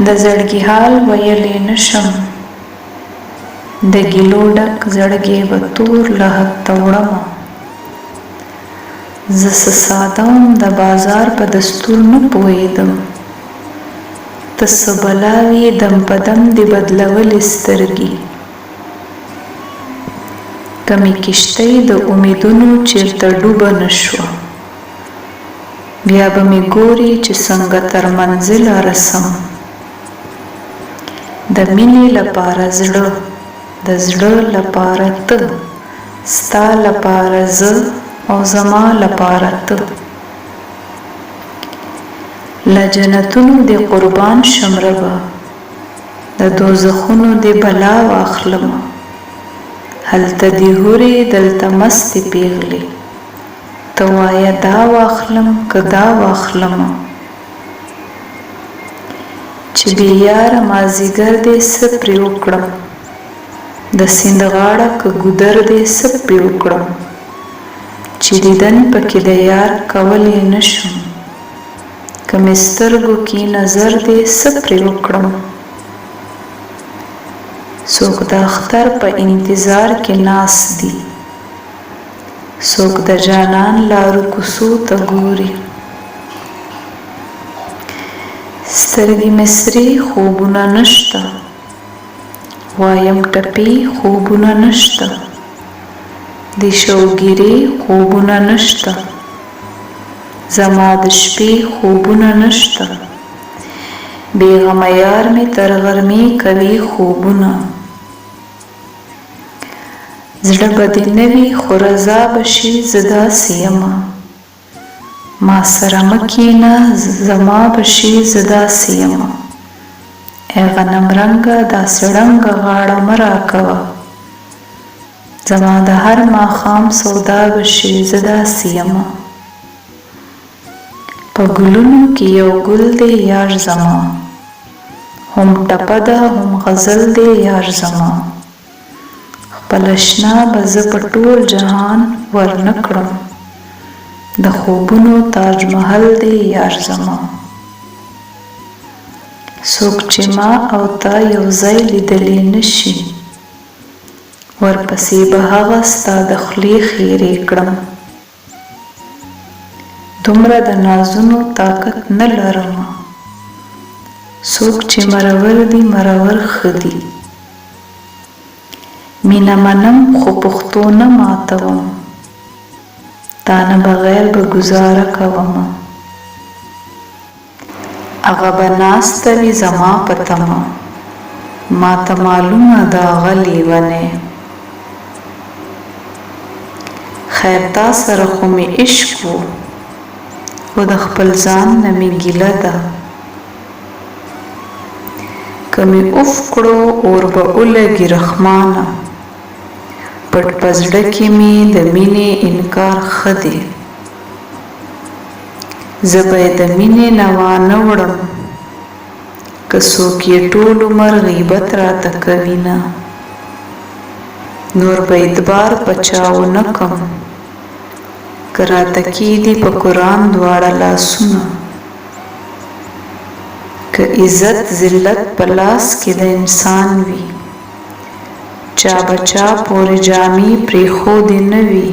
د زړګي حال ویلی نشم، د ګیلو ډک زړګی به تور له حته وړمه. زه څه ساده وم د بازار په دستور نه پوهېدم، ته څه بلاوې دم په دم دې بدلولې سترګې. که مې کښتۍ د امیدونو چېرته ډوبه نه شوه، بیا به مې ګورې چې څنګه تر منزله رسم. د مینې لپاره زړه، د زړه لپاره ته، ستا لپاره زه او زما لپاره ته. له جنتونو دې قربان شم ربه، د دوزخونو دې بلا واخلمه. هلته دې هورې دلته مستې پیغلې، ته وایه دا واخلم که دا واخلمه. چې بې یاره مازدیګر دې څه پرې وکړم، د سیند غاړه که ګودر دې څه پرې وکړم. چې دیدن پکې د یار کولی نه شم، که مې سترګو کې نظر دې څه پرې وکړم. څوک د اختر په انتظار کې ناست دي، څوک د جانان لارو کوڅو ته ګوري. سترګې مې سرې خوبونه نشته، وایم ټپې خوبونه نشته. د شوګیرې خوبونه نشته، زما د شپې خوبونه نشته. بېغمه یار مې تر غرمې کوي خوبونه. زړه به دې نه وي خو رضا به شي زه داسې یمه. ما سره مه کښېنه زما به شي زه داسې یمه. ای غنم رنګه داسې ړنګه غاړه مه راکوه، زما د هر ماښام سودا به شي زه داسې یمه. په ګلونو کې یو ګل دی یار زما، هم ټپه ده هم غزل دی یار زما. خپل اشنا به زه په ټول جهان ورنه کړم، د خوبونو تاج محل دی یار زما. څوک چې ما او تا یو ځای لیدلی نشي، ورپسې به هغه ستا د خولې خیرې کړم. دومره د نازونو طاقت نه لرمه، څوک چې مرور دي مرور ښه دي. مینه منم خو پښتو نه ماتوم، تا نه بغیر به ګزاره کومه. هغه به ناسته وي زما په تمه، ماته معلومه ده هغه لیونی. خیر تا سره خو مې عشق و، خو د خپل ځان نه مې ګیله ده. که مې اف کړو اور به ولګي رحمانه، پټ په زړه کې مې د مینې انکار ښه دی. زه به یې د مینې نه وانه وړم، که څوک یې ټول عمر غیبت راته کوي نه. نور به اعتبار په چا ونه کم، که راته کېږدي په قرآن دواړه لاسونه. که عزت ذلت په لاس کې د انسان وي، چا به چا پورې جامې پرېښودې نه وي.